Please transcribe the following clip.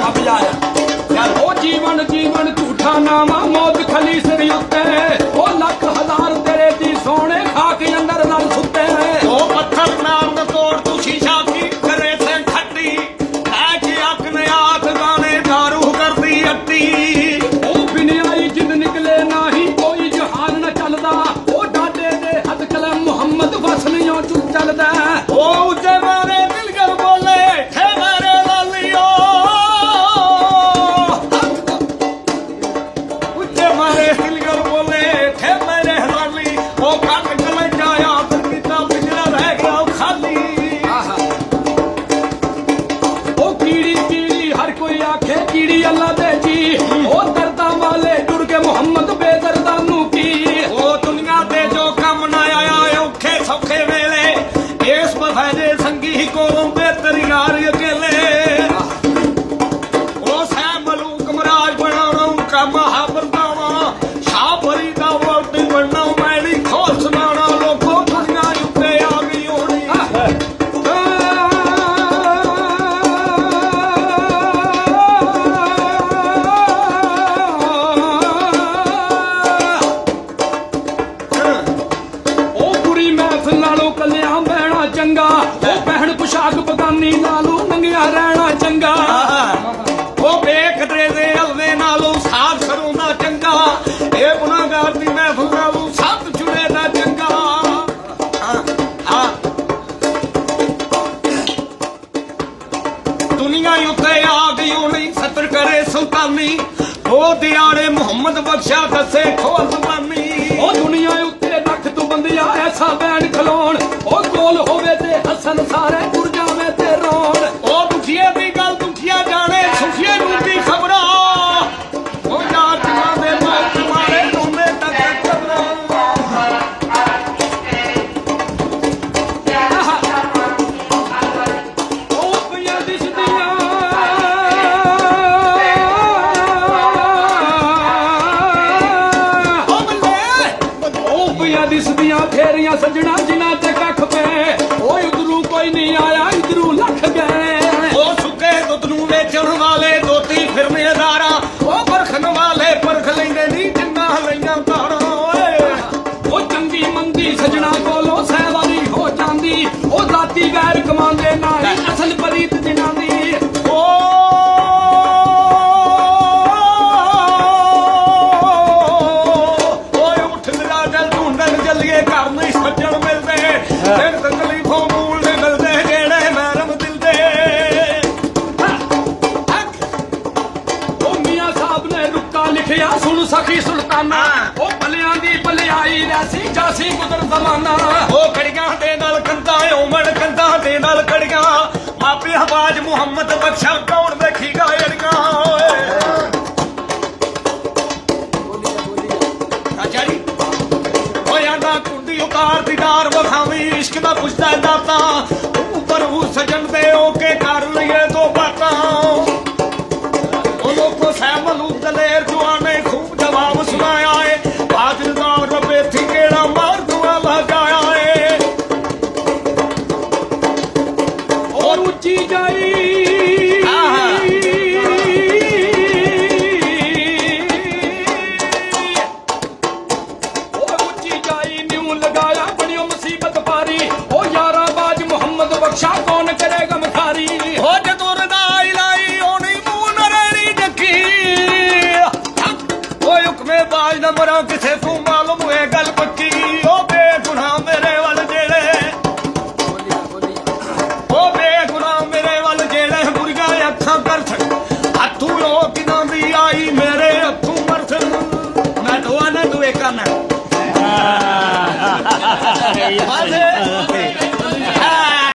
ओ जीवन जीवन झूठा नामा मौत खली सिर उत्ते ओ लख हजार तेरे दी सोने खाक अंदर नाल सुते ओ पत्थर नाम न तोड़ तू शीशा की करे से खट्टी ऐ अक ने आख गाने दारू कर दी अट्टी ओ बिन आई जिंद निकले नाही कोई जहान न चलदा ओ डाडे दे हद कलम मुहम्मद बस नहीं चुप चलदा ओ उच्चे मारे दिल कर बोले थे मेरे लालियो उच्चे मारे दिल कर बोले थे मेरे लाली ओ कट गले जाया फिर कितना पिछड़ा रह गया खाली ओ कीड़ी कीड़ी हर कोई आखे कीड़ी अल्लाह दे जी ओ दर्दा वाले जुड़ के मुहम्मद बेदर्दा नू की ओ दुनिया ते जो कम ना आया औखे सौखे वेले इस बफादे संगी को बेहतर यार अकेले ओ सै मलूक मराज बनाना उनका महाबरदावा शाह फरी का वोट बनना मैली खोल सुनाना लोगों दुनिया उत्ते आ गई होनी ओ बुरी महफिल नालों कलियां बहना चंगा ओ पहन पोशाक बगानी नालों नंगिया रहना चंगा ओ बेखतरे दे हलवे नालों साफ सरों दा चंगा ए गुनाहगार दी महफिल नालों सब जुड़े दा चंगा दुनिया उत्ते आ गई होनी सतर करे सुल्तानी ओ दियाड़े मुहम्मद बख्शा दसे खोल जबानी ओ दुनिया उत्ते रख तू बंदिया ऐसा बैन खलोण ओ कोल होवे ते हसन सारे तुर जावे ते रोण ओ दुखिए दी गल दुखिया जाने सुखिए नूं दी खबरा ओ यार जहां दे मौत मारे रोंदे तक कबरा ओ पिया दिसदियां ओ बल्ले ओ पिया दिसदियां फेरियां सजना जिन्हां ते कख पे ओ उधरू कोई नहीं आया इधरू लख गए ओ सुके दुध नूं वेचण वाले दोती फिरने दारा ओ परखण वाले परख लैंदे नी जिन्ना लईਆਂ ਤਾਰਾਂ ਓਏ ओ चंगी मंदी सजना कोलों सहवारी हो जांदी ओ जाती गैर कमांदे नाई असल परीत जिन्हां दी ओ ਓਏ ਉੱਠ ਲਗਾ ਜਲ ਢੂੰਡਣ ਚੱਲੀਏ ਘਰ ਨਹੀਂ ਸੱਜਣ ਮਿਲਦੇ ਫਿਰ ਤਕਲੀਫੋਂ ਮੂਲ ਦੇ ਮਿਲਦੇ ਜਿਹੜੇ ਮਹਿਰਮ ਦਿਲ ਦੇ ओ मियां साहब ने रुक्का लिखिया सुन सखी सुल्ताना ओ भलियां दी भलियाई रैसी जासी कुदर जमाना ਉਹ ਕੜੀਆਂ ਦੇ ਨਾਲ ਕੰਧਾਂ ਉਮੜ ਕੰਧਾਂ ਦੇ ਨਾਲ ਕੜੀਆਂ ਮਾਪੇ ਆਵਾਜ਼ ਮੁਹੰਮਦ ਬਖਸ਼ਾ ਕੌਣ ਦੇਖੀਗਾ ਅੜੀਆਂ ਓਏ ਚਾਚਾ ਜੀ ਓਏ ਆਂਦਾ ਕੁੰਡੀ ਉਤਾਰ ਦੀਦਾਰ ਵਖਾਵੀਂ ਇਸ਼ਕ ਦਾ ਪੁੱਛਦਾ ਦਾਤਾ ਉੱਪਰ ਉਹ ਸਜਣ ਦੇ ਓ ਕੇ ਕਰ ਲਈਏ ਦੋ ਬਾਤਾਂ ਉਹ ਲੋਕੋ ਸਹਿ ਮਲੂਕ ਦਲੇਰ ਜਵਾਨੇ ਖੂਬ ਜਵਾਬ ਸੁਣਾਇਆ ਏ ਹਾਜ਼ਰਦਾਰ ਰੱਬੇ ਥੀ ਕਿਹੜਾ ਮਾਰ ਦੁਆ ਲਗਾਇਆ ਏ और ऊंची जाई ओ ऊंची जाई न्यू लगाया बड़ियो मुसीबत पारी ओ यारा बाज मुहम्मद बख्शा कौन करे गमखारी ਹੋ ਜਦੋਂ ਰਦਾਈ ਲਾਈ ਹੋਣੀ ਮੂੰਹ ਨਰੇੜੀ ਜੱਕੀ ਓਏ ਹੁਕਮੇ ਬਾਜ ਨਾ ਮਰਾਂ ਕਿਸੇ ਤੂੰ ਮਾਲੂਮ ਹੋਏ ਗੱਲ ਪੱਕੀ ਓ ਬੇਗੁਨਾਹ ਮੇਰੇ ਵੱਲ ਜਿਹੜੇ ਓ ਬੇਗੁਨਾਹ ਮੇਰੇ ਵੱਲ ਜਿਹੜੇ ਬੁਰੀਆਂ ਅੱਖਾਂ ਕਰਸਣ ਹੱਥੋਂ ਲੋਕ ਕਿਨਾਂ ਦੀ ਆਈ ਮੇਰੇ ਹੱਥੋਂ ਮਰਸਣ ਮੈਂ ਦੁਆ ਨਾ ਦੁਏ ਕਰਨਾ